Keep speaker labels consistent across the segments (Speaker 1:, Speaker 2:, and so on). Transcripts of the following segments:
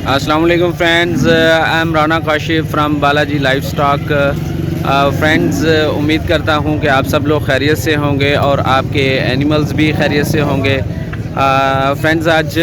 Speaker 1: अस्सलाम वालेकुम friends, I am Rana Kashif from Balaji life stock. Friends, उम्मीद करता हूँ कि आप सब लोग खैरियत से होंगे और आपके एनिमल्स भी खैरियत से होंगे। फ्रेंड्स, आज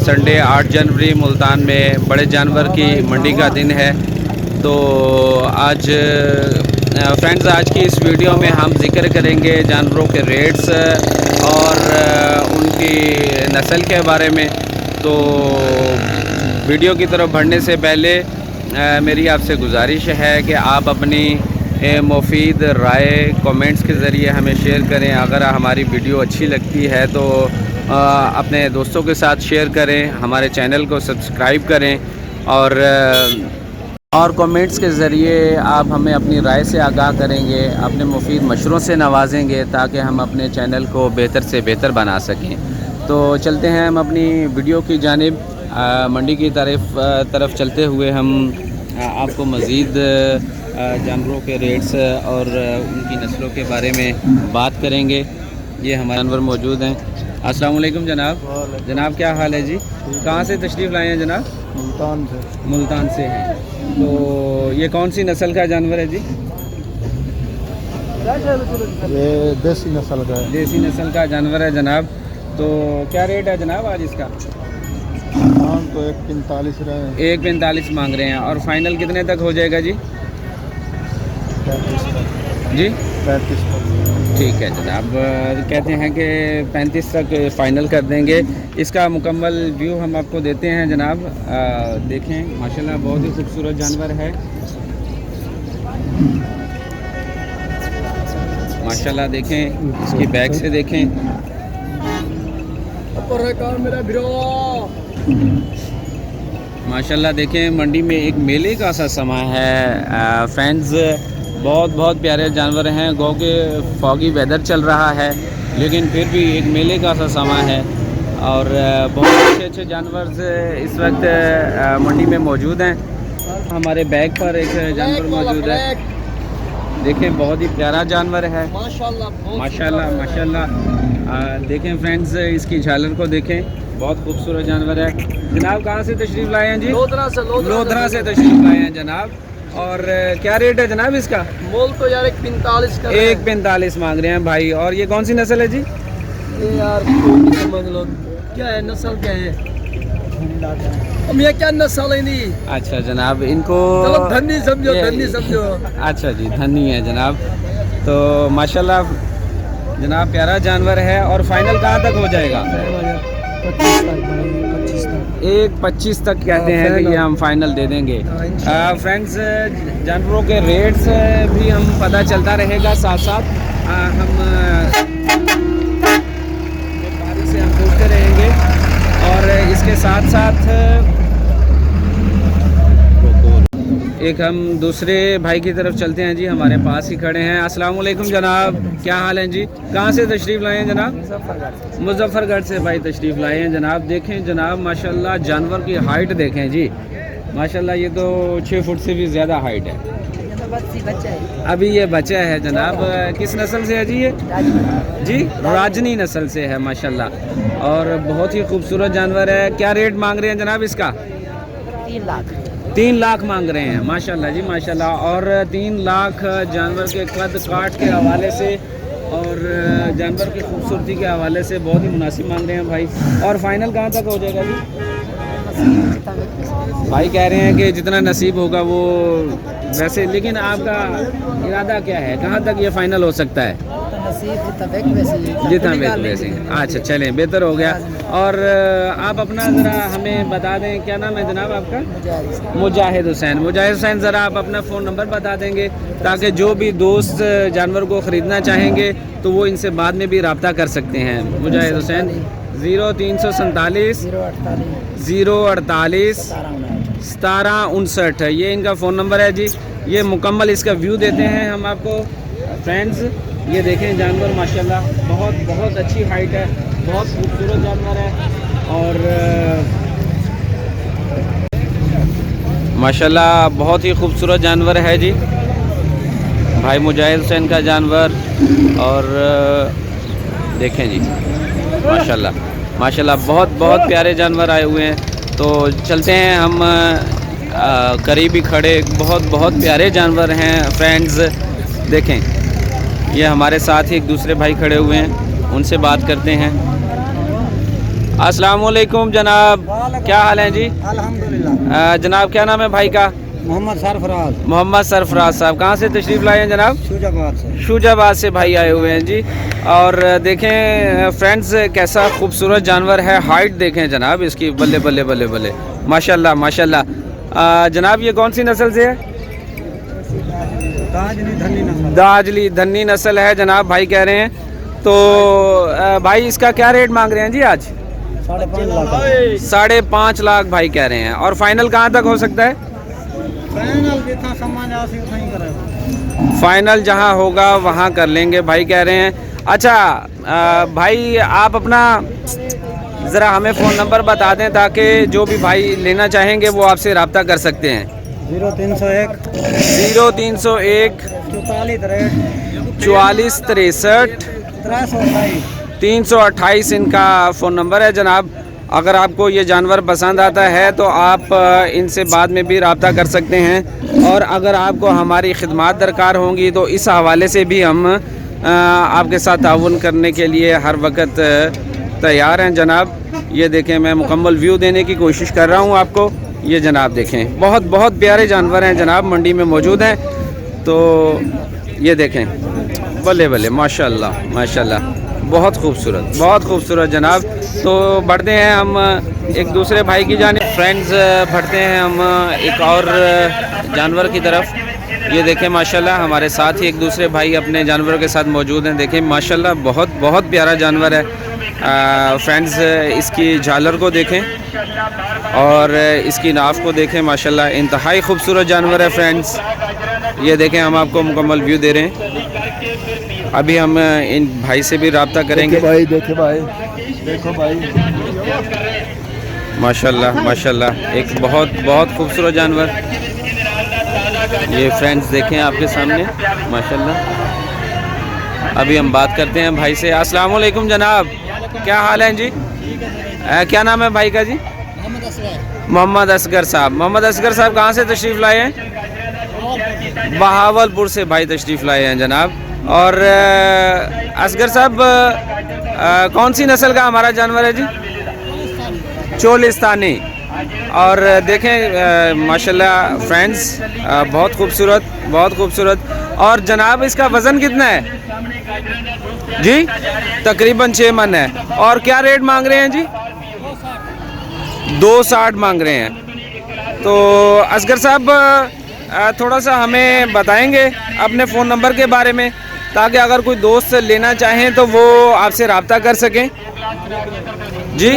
Speaker 1: संडे 8 जनवरी मुल्तान में बड़े जानवर की मंडी का दिन है। तो आज फ्रेंड्स, आज की इस वीडियो में हम जिक्र करेंगे जानवरों के रेट्स और उनकी नस्ल के बारे में। तो वीडियो की तरफ बढ़ने से पहले मेरी आपसे गुजारिश है कि आप अपनी मुफीद राय कमेंट्स के ज़रिए हमें शेयर करें। अगर हमारी वीडियो अच्छी लगती है तो अपने दोस्तों के साथ शेयर करें, हमारे चैनल को सब्सक्राइब करें और कमेंट्स के ज़रिए आप हमें अपनी राय से आगाह करेंगे, अपने मुफीद मशवरों से नवाजेंगे ताकि हम अपने चैनल को बेहतर से बेहतर बना सकें। तो चलते हैं हम अपनी वीडियो की जानिब। मंडी की तरफ चलते हुए हम आपको मज़ीद जानवरों के रेट्स और उनकी नस्लों के बारे में बात करेंगे। ये हमारे जानवर मौजूद हैं। अस्सलाम वालेकुम जनाब। जनाब क्या हाल है जी? कहाँ से तशरीफ़ लाए हैं जनाब?
Speaker 2: मुल्तान से।
Speaker 1: मुल्तान से हैं। तो ये कौन सी नस्ल का जानवर है जी?
Speaker 2: ये देसी नस्ल का है।
Speaker 1: देसी नस्ल का जानवर है जनाब। तो क्या रेट है जनाब आज इसका?
Speaker 2: दाम तो 1.45 रहे हैं।
Speaker 1: 1.45 मांग रहे हैं। और फाइनल कितने तक हो जाएगा जी?
Speaker 2: 35 तक।
Speaker 1: जी
Speaker 2: 35 तक।
Speaker 1: ठीक है जनाब, कहते हैं कि 35 तक फ़ाइनल कर देंगे। इसका मुकम्मल व्यू हम आपको देते हैं जनाब। देखें, माशाल्लाह बहुत ही खूबसूरत जानवर है। माशाल्लाह देखें, इसकी बैक से देखें। माशाल्लाह देखें, मंडी में एक मेले का सा समा है। फ्रेंड्स, बहुत प्यारे जानवर हैं। गो के फॉगी वेदर चल रहा है लेकिन फिर भी एक मेले का सा समा है और बहुत अच्छे जानवर इस वक्त मंडी में मौजूद हैं। हमारे बैग पर एक जानवर मौजूद है। देखें, बहुत ही प्यारा जानवर है। माशाल्लाह। देखें फ्रेंड्स, इसकी झालर को देखें, बहुत खूबसूरत जानवर है। जनाब कहाँ से तशरीफ़ लाए हैं जी? लोधरा से तशरीफ़ लाए हैं जनाब। और क्या रेट है जनाब इसका?
Speaker 2: मोल तो यार 1.45 का।
Speaker 1: 1.45 मांग रहे हैं भाई। और ये कौन सी नस्ल है जी?
Speaker 2: ये यार समझ लो क्या है, नस्ल क्या है? अब ये क्या नस्ल है नहीं?
Speaker 1: अच्छा जनाब, इनको
Speaker 2: धन्नी समझो।
Speaker 1: अच्छा जी, धन्नी है जनाब। तो माशाल्लाह जनाब प्यारा जानवर है। और फाइनल कहाँ तक हो जाएगा? 1.25 तक कहते हैं कि ये हम फाइनल दे देंगे। फ्रेंड्स, जानवरों के रेट्स भी हम पता चलता रहेगा, साथ साथ हम व्यापारी से हम पूछते रहेंगे। और इसके साथ साथ एक हम दूसरे भाई की तरफ चलते हैं जी, हमारे पास ही खड़े हैं। अस्सलाम वालेकुम जनाब, क्या हाल है जी? कहाँ से तशरीफ़ लाए हैं जनाब? मुजफ्फरगढ़ से भाई तशरीफ़ लाए हैं जनाब। देखें जनाब, माशाल्लाह जानवर की हाइट देखें जी। माशाल्लाह ये तो 6 फुट से भी ज़्यादा हाइट है। अभी ये बच्चा है जनाब। किस नस्ल से है जी ये? जी राजनी नस्ल से है माशाल्लाह। और बहुत ही खूबसूरत जानवर है। क्या रेट मांग रहे हैं जनाब इसका? 3 लाख मांग रहे हैं। माशाल्लाह जी माशाल्लाह। और 3 लाख जानवर के कद काट के हवाले से और जानवर की खूबसूरती के हवाले से बहुत ही मुनासिब मांग रहे हैं भाई। और फाइनल कहाँ तक हो जाएगा जी? भाई कह रहे हैं कि जितना नसीब होगा वो वैसे। लेकिन आपका इरादा क्या है, कहाँ तक ये फाइनल हो सकता है? जितना वैसे। अच्छा चलें, बेहतर हो गया। और आप अपना ज़रा हमें बता दें, क्या नाम है जनाब आपका? मुजाहिद हुसैन। ज़रा आप अपना फ़ोन नंबर बता देंगे ताकि जो भी दोस्त जानवर को ख़रीदना चाहेंगे तो वो इनसे बाद में भी रब्ता कर सकते हैं। मुजाहिद हुसैन 0347 048 1759 ये इनका फ़ोन नंबर है जी। ये मुकम्मल इसका व्यू देते हैं हम आपको। फ्रेंड्स, ये देखें जानवर माशाल्लाह बहुत अच्छी हाइट है, बहुत खूबसूरत जानवर है। और माशाल्लाह बहुत ही खूबसूरत जानवर है जी भाई मुजाहिद हुसैन का जानवर। और देखें जी माशाल्लाह बहुत प्यारे जानवर आए हुए हैं। तो चलते हैं हम करीब ही खड़े। बहुत प्यारे जानवर हैं फ्रेंड्स। देखें, ये हमारे साथ ही एक दूसरे भाई खड़े हुए हैं, उनसे बात करते हैं। अस्सलाम वालेकुम जनाब, क्या हाल है जी?
Speaker 3: अल्हम्दुलिल्लाह।
Speaker 1: जनाब क्या नाम है भाई का?
Speaker 3: मोहम्मद सरफराज,
Speaker 1: मोहम्मद सरफराज साहब। कहाँ से तशरीफ़ लाए हैं जनाब?
Speaker 3: शुजाबाद से।
Speaker 1: शुजाबाद से भाई आए हुए हैं जी। और देखें फ्रेंड्स, कैसा खूबसूरत जानवर है। हाइट देखें जनाब इसकी, बल्ले बल्ले बल्ले बल्ले, माशाल्लाह माशाल्लाह। जनाब ये कौन सी नस्ल से है? दाजली धन्नी नस्ल है जनाब, भाई कह रहे हैं। तो भाई इसका क्या रेट मांग रहे हैं जी आज? 5.5 लाख भाई कह रहे हैं। और फाइनल कहाँ तक हो सकता है? फाइनल जहाँ होगा वहाँ कर लेंगे भाई कह रहे हैं। अच्छा भाई आप अपना ज़रा हमें फ़ोन नंबर बता दें ताकि जो भी भाई लेना चाहेंगे वो आपसे रब्ता कर सकते हैं।
Speaker 3: 0301
Speaker 1: 44 63 328 इनका फ़ोन नंबर है जनाब। अगर आपको ये जानवर पसंद आता है तो आप इनसे बाद में भी रब्ता कर सकते हैं। और अगर आपको हमारी खिदमत दरकार होंगी तो इस हवाले से भी हम आपके साथ ताउन करने के लिए हर वक्त तैयार हैं जनाब। ये देखें, मैं मुकम्मल व्यू देने की कोशिश कर रहा हूँ आपको। ये जनाब देखें, बहुत प्यारे जानवर हैं जनाब, मंडी में मौजूद हैं। तो ये देखें, बल्ले बल्ले, माशाल्लाह माशाल्लाह, बहुत खूबसूरत जनाब। तो बढ़ते हैं हम एक दूसरे भाई की जानिब। फ्रेंड्स बढ़ते हैं हम एक और जानवर की तरफ। ये देखें माशाल्लाह, हमारे साथ ही एक दूसरे भाई अपने जानवरों के साथ मौजूद हैं। देखें माशाल्लाह, बहुत प्यारा जानवर है। फ्रेंड्स इसकी झालर को देखें और इसकी नाफ को देखें, माशाल्लाह इंतहाई खूबसूरत जानवर है फ्रेंड्स। ये देखें, हम आपको मुकम्मल व्यू दे रहे हैं। अभी हम इन भाई से भी रब्ता करेंगे।
Speaker 2: देखो भाई
Speaker 1: माशाल्लाह माशाल्लाह, एक बहुत खूबसूरत जानवर। ये फ्रेंड्स देखें आपके सामने माशाल्लाह। अभी हम बात करते हैं भाई से। अस्सलाम वालेकुम जनाब, क्या हाल है जी? क्या नाम है भाई का जी? मोहम्मद असगर साहब। मोहम्मद असगर साहब कहाँ से तशरीफ़ लाए हैं? बहावलपुर से भाई तशरीफ़ लाए हैं जनाब। और असगर साहब कौन सी नस्ल का हमारा जानवर है जी? चोलिस्तानी। और देखें माशाल्लाह फ्रेंड्स, बहुत खूबसूरत। और जनाब इसका वज़न कितना है जी? तकरीबन 6 मन है। और क्या रेट मांग रहे हैं जी? 260 मांग रहे हैं। तो असगर साहब थोड़ा सा हमें बताएंगे अपने फ़ोन नंबर के बारे में, ताकि अगर कोई दोस्त लेना चाहें तो वो आपसे रब्ता कर सकें जी।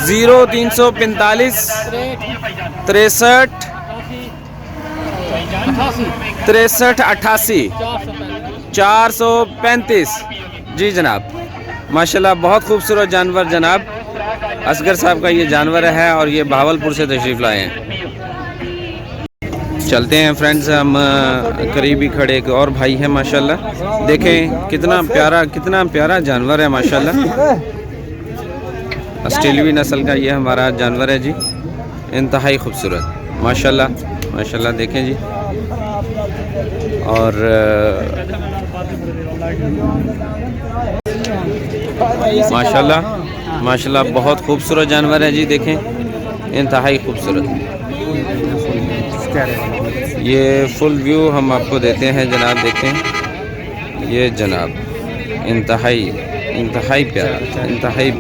Speaker 1: 0345 63 88 435 जी जनाब। माशाल्लाह, बहुत खूबसूरत जानवर जनाब। असगर साहब का ये जानवर है और ये बहावलपुर से तशरीफ़ लाए हैं। चलते हैं फ्रेंड्स, हम करीबी खड़े एक और भाई हैं माशाल्लाह। देखें कितना प्यारा जानवर है माशाल्लाह। ऑस्ट्रेलियाई नस्ल का ये हमारा जानवर है जी, इंतहाई खूबसूरत माशाल्लाह देखें जी। और माशाल्लाह बहुत खूबसूरत जानवर है जी। देखें इंतहाई खूबसूरत। ये फुल व्यू हम आपको देते हैं जनाब। देखें ये जनाब, इंतहाई प्यारा। इंतहाई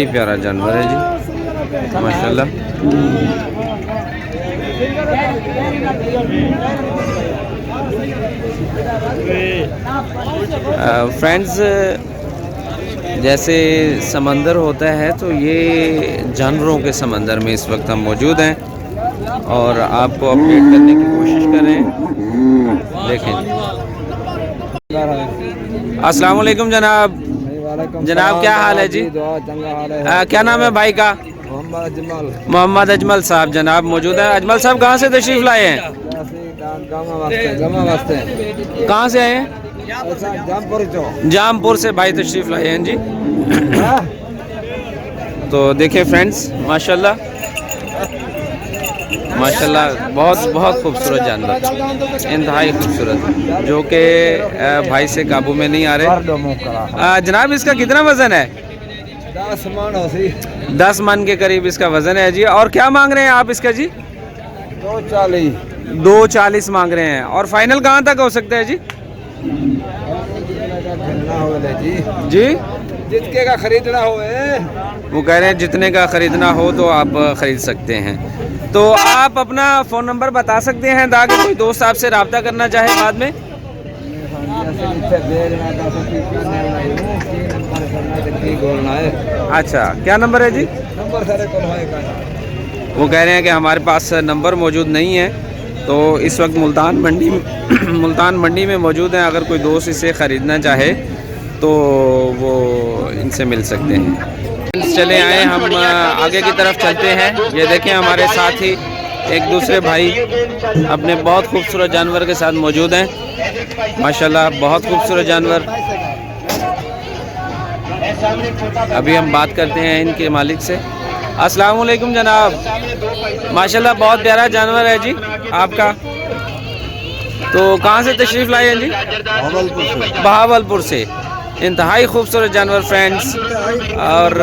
Speaker 1: प्यारा जानवर है जी माशाल्लाह। फ्रेंड्स जैसे समंदर होता है तो ये जानवरों के समंदर में इस वक्त हम मौजूद हैं और आपको अपडेट करने की कोशिश कर रहे हैं। देखें, अस्सलाम वालेकुम जनाब। जनाब क्या हाल है जी? क्या नाम है भाई का? मोहम्मद अजमल साहब जनाब मौजूद है। अजमल साहब कहाँ से तशरीफ़ लाए हैं?
Speaker 3: गमा वास्ते
Speaker 1: कहाँ से आए हैं?
Speaker 3: जामपुर चो
Speaker 1: जामपुर से भाई तशरीफ़ लाए हैं जी। तो देखिए फ्रेंड्स, माशाल्लाह माशाल्लाह बहुत बहुत खूबसूरत जानवर, इंतहाई खूबसूरत, जो कि भाई से काबू में नहीं आ रहे। जनाब इसका कितना वज़न है? 10 मन के करीब इसका वज़न है जी। और क्या मांग रहे हैं आप इसका जी? 240 मांग रहे हैं। और फाइनल कहाँ तक हो सकता है जी? जी
Speaker 3: जितने का खरीदना हो
Speaker 1: वो कह रहे हैं जितने का ख़रीदना हो तो आप ख़रीद सकते हैं। तो आप अपना फ़ोन नंबर बता सकते हैं ताकि कोई दोस्त आपसे रब्ता करना चाहे बाद में? अच्छा, क्या नंबर है जी? वो कह रहे हैं कि हमारे पास नंबर मौजूद नहीं है। तो इस वक्त मुल्तान मंडी में मौजूद हैं। अगर कोई दोस्त इसे ख़रीदना चाहे तो वो इनसे मिल सकते हैं। चले आए हम आगे की तरफ चलते हैं। ये देखें हमारे साथ ही एक दूसरे भाई अपने बहुत खूबसूरत जानवर के साथ मौजूद हैं। माशाल्लाह बहुत खूबसूरत जानवर। अभी हम बात करते हैं इनके मालिक से। अस्सलाम वालेकुम जनाब, माशाल्लाह बहुत प्यारा जानवर है जी आपका। तो कहाँ से तशरीफ़ लाए हैं जी? बहावलपुर से। इंतहाई खूबसूरत जानवर फ्रेंड्स। और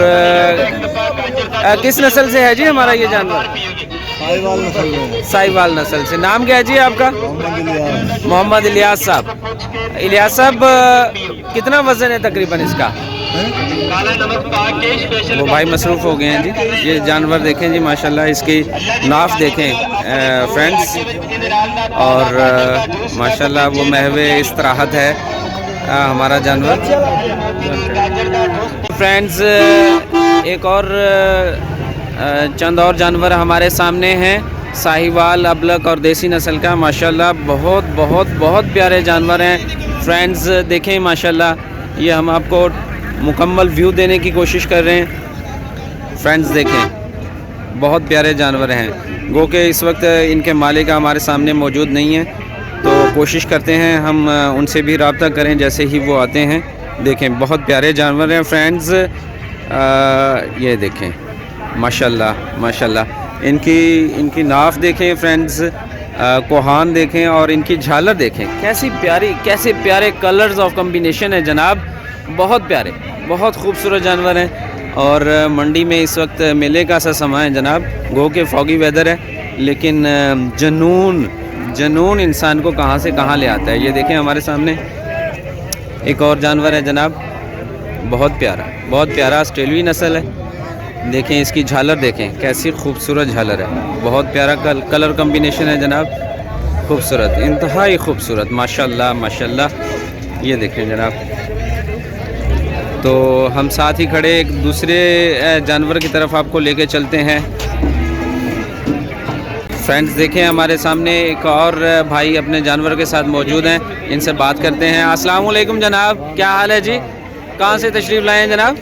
Speaker 1: किस नस्ल से है जी हमारा ये जानवर? साहिवाल नस्ल से। नाम क्या है जी आपका? मोहम्मद इलियास साहब। इलियास साहब कितना वज़न है तकरीबन इसका? वो भाई मसरूफ़ हो गए हैं जी। ये जानवर देखें जी, माशाल्लाह इसकी नाफ देखें फ्रेंड्स। और माशाल्लाह वो महवे इस्तराहत है हमारा जानवर। फ्रेंड्स एक और चंद और जानवर हमारे सामने हैं, साहिवाल, अबलक और देसी नस्ल का। माशाल्लाह बहुत बहुत बहुत प्यारे जानवर हैं फ्रेंड्स। देखें माशाल्लाह, ये हम आपको मुकम्मल व्यू देने की कोशिश कर रहे हैं फ्रेंड्स। देखें बहुत प्यारे जानवर हैं। गो के इस वक्त इनके मालिक हमारे सामने मौजूद नहीं है, तो कोशिश करते हैं हम उनसे भी रब्ता करें जैसे ही वो आते हैं। देखें बहुत प्यारे जानवर हैं फ्रेंड्स। ये देखें माशाल्लाह माशाल्लाह, इनकी नाफ देखें फ्रेंड्स, कोहान देखें और इनकी झालर देखें। कैसे प्यारे कलर्स ऑफ कम्बिनेशन है जनाब। बहुत प्यारे, बहुत खूबसूरत जानवर हैं। और मंडी में इस वक्त मेले का सा समय है जनाब। गो के फॉगी वेदर है, लेकिन जनून इंसान को कहाँ से कहाँ ले आता है। ये देखें हमारे सामने एक और जानवर है जनाब, बहुत प्यारा ऑस्ट्रेलियाई नस्ल है। देखें इसकी झालर देखें, कैसी खूबसूरत झालर है। बहुत प्यारा कलर कम्बिनेशन है जनाब, खूबसूरत, इंतहाई खूबसूरत माशाल्लाह माशाल्लाह। ये देखें जनाब। तो हम साथ ही खड़े एक दूसरे जानवर की तरफ आपको लेके चलते हैं फ्रेंड्स। देखें हमारे सामने एक और भाई अपने जानवर के साथ मौजूद हैं, इनसे बात करते हैं। अस्सलाम वालेकुम जनाब, क्या हाल है जी? कहाँ से तशरीफ़ लाए हैं जनाब?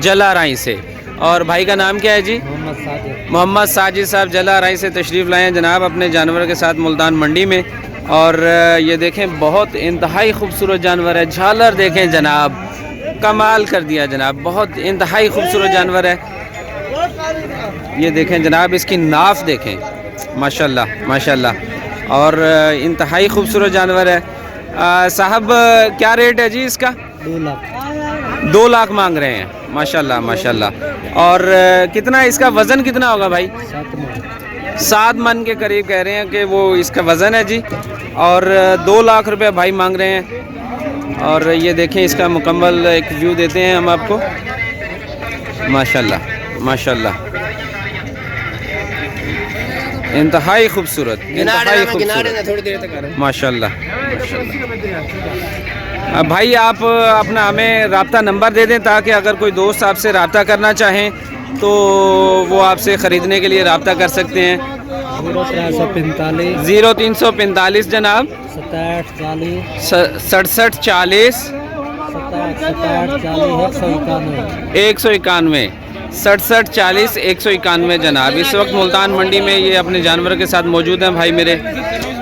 Speaker 1: जलाराई से। और भाई का नाम क्या है जी? मोहम्मद साजिद साहब जलाराई से तशरीफ़ लाए हैं जनाब अपने जानवर के साथ मुल्तान मंडी में। और ये देखें बहुत इंतहाई खूबसूरत जानवर है। झालर देखें जनाब, कमाल कर दिया जनाब, बहुत इंतहाई खूबसूरत जानवर है। ये देखें जनाब, इसकी नाफ देखें माशाल्लाह माशाल्लाह। और इंतहाई खूबसूरत जानवर है। साहब क्या रेट है जी इसका? 2 लाख मांग रहे हैं माशाल्लाह माशाल्लाह। और कितना इसका वज़न कितना होगा भाई? 7 मन के करीब कह रहे हैं कि वो इसका वज़न है जी। और 2 लाख रुपए भाई मांग रहे हैं। और ये देखें इसका मुकम्मल एक व्यू देते हैं हम आपको। माशाल्लाह माशाल्लाह, इंतहाई खूबसूरत, इंतहाई खूबसूरत माशाल्लाह माशाल्लाह। भाई आप अपना हमें रब्ता नंबर दे दें ताकि अगर कोई दोस्त आपसे रब्ता करना चाहें तो वो आपसे ख़रीदने के लिए रब्ता कर सकते हैं। 0345 जनाब 67 40 191 6740 191 जनाब। इस वक्त मुल्तान मंडी में ये अपने जानवर के साथ मौजूद हैं भाई मेरे,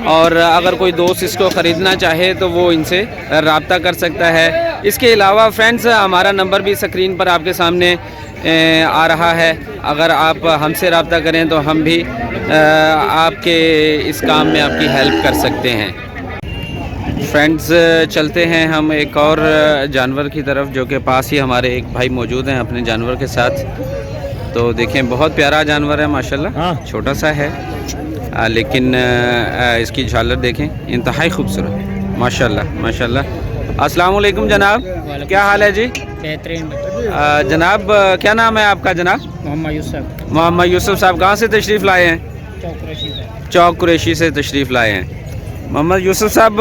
Speaker 1: और अगर कोई दोस्त इसको ख़रीदना चाहे तो वो इनसे रब्ता कर सकता है। इसके अलावा फ्रेंड्स हमारा नंबर भी स्क्रीन पर आपके सामने आ रहा है, अगर आप हमसे रब्ता करें तो हम भी आपके इस काम में आपकी हेल्प कर सकते हैं। फ्रेंड्स चलते हैं हम एक और जानवर की तरफ, जो कि पास ही हमारे एक भाई मौजूद हैं अपने जानवर के साथ। तो देखें बहुत प्यारा जानवर है माशाल्लाह, छोटा सा है लेकिन इसकी झालर देखें इंतहाई खूबसूरत माशाल्लाह माशाल्लाह। अस्सलाम वालेकुम जनाब, क्या हाल है जी?
Speaker 4: बेहतरीन।
Speaker 1: जनाब क्या नाम है आपका जनाब?
Speaker 4: मोहम्मद यूसुफ।
Speaker 1: मोहम्मद यूसुफ साहब कहाँ से तशरीफ़ लाए हैं? चौक कुरैशी से तशरीफ़ लाए हैं। मोहम्मद यूसुफ साहब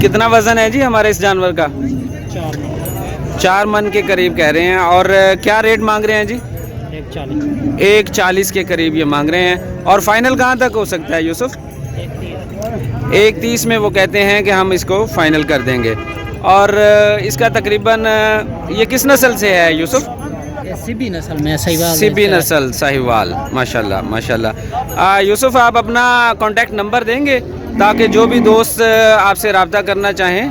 Speaker 1: कितना वज़न है जी हमारे इस जानवर का? 4 मन के करीब कह रहे हैं। और क्या रेट मांग रहे हैं जी? 140 के करीब ये मांग रहे हैं। और फाइनल कहाँ तक हो सकता है यूसुफ? 130 में वो कहते हैं कि हम इसको फ़ाइनल कर देंगे। और इसका तकरीबन ये किस नस्ल से है यूसुफ?
Speaker 4: सिबी नस्ल में, साहिवाल।
Speaker 1: सिबी नस्ल साहिवाल माशाल्लाह माशाल्लाह। यूसुफ आप अपना कांटेक्ट नंबर देंगे ताकि जो भी दोस्त आपसे रब्ता करना चाहें?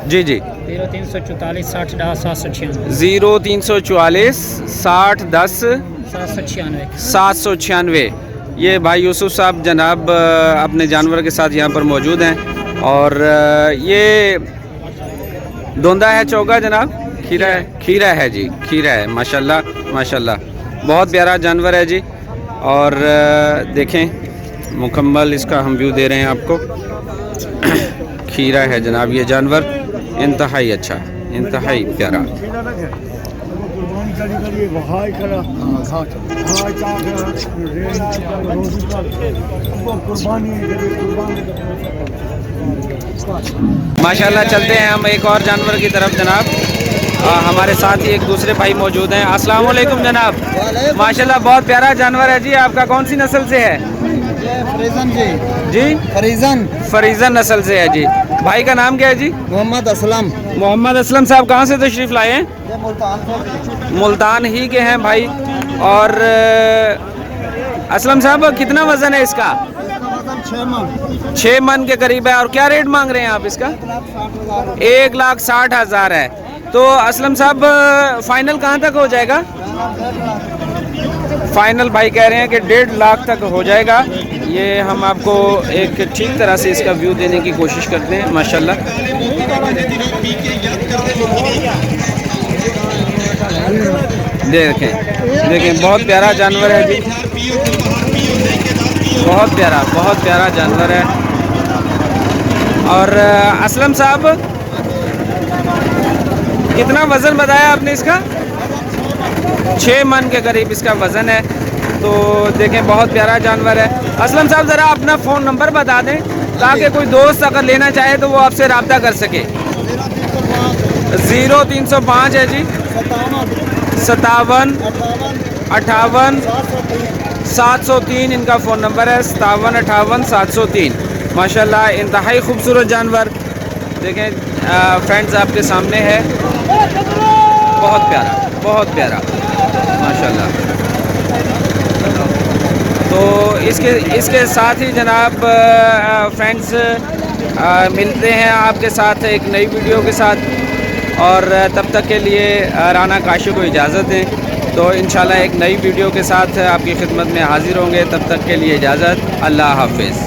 Speaker 1: जी जी।
Speaker 4: 0344 60 10 796।
Speaker 1: 0344 60 10 796। ये भाई यूसुफ साहब जनाब अपने जानवर के साथ यहाँ पर मौजूद हैं। और ये धोंदा है चौगा जनाब? खीरा है? खीरा है जी, खीरा है माशाल्लाह माशाल्लाह। बहुत प्यारा जानवर है जी। और देखें मुकम्मल इसका हम व्यू दे रहे हैं आपको। खीरा है जनाब ये जानवर, इंतहाई अच्छा, इंतहाई प्यारा। माशाल्लाह चलते हैं हम एक और जानवर की तरफ जनाब। हमारे साथ ही एक दूसरे भाई मौजूद हैं। अस्सलाम वालेकुम जनाब। माशाल्लाह बहुत प्यारा जानवर है जी। आपका कौन सी नस्ल से है?
Speaker 2: फरीजन जी।
Speaker 1: जी फरीजन नस्ल से है जी। भाई का नाम क्या है जी?
Speaker 2: मोहम्मद असलम।
Speaker 1: मोहम्मद असलम साहब कहाँ से तशरीफ़ लाए हैं? मुल्तान ही के हैं भाई। और असलम साहब कितना वज़न है इसका? 6 मन के करीब है। और क्या रेट मांग रहे हैं आप इसका? 1,60,000 है। तो असलम साहब फाइनल कहाँ तक हो जाएगा? फाइनल भाई कह रहे हैं कि 1.5 लाख तक हो जाएगा। ये हम आपको एक ठीक तरह से इसका व्यू देने की कोशिश करते हैं माशाल्लाह। देखें देखें बहुत प्यारा जानवर है जी, बहुत प्यारा जानवर है। और असलम साहब कितना वज़न बताया आपने इसका? 6 मन के करीब इसका वज़न है। तो देखें बहुत प्यारा जानवर है। असलम साहब ज़रा अपना फ़ोन नंबर बता दें ताकि कोई दोस्त अगर लेना चाहे तो वो आपसे रब्ता कर सके। 0305 है जी 57 58 703 इनका फ़ोन नंबर है। 57 58 703। माशाल्लाह इंतहाई खूबसूरत जानवर देखें फ्रेंड्स आपके सामने है। बहुत प्यारा माशाल्लाह। तो इसके साथ ही जनाब फ्रेंड्स मिलते हैं आपके साथ एक नई वीडियो के साथ। और तब तक के लिए राना काशी को इजाज़त दें। तो इंशाल्लाह एक नई वीडियो के साथ आपकी खिदमत में हाज़िर होंगे। तब तक के लिए इजाज़त, अल्लाह हाफ़िज़।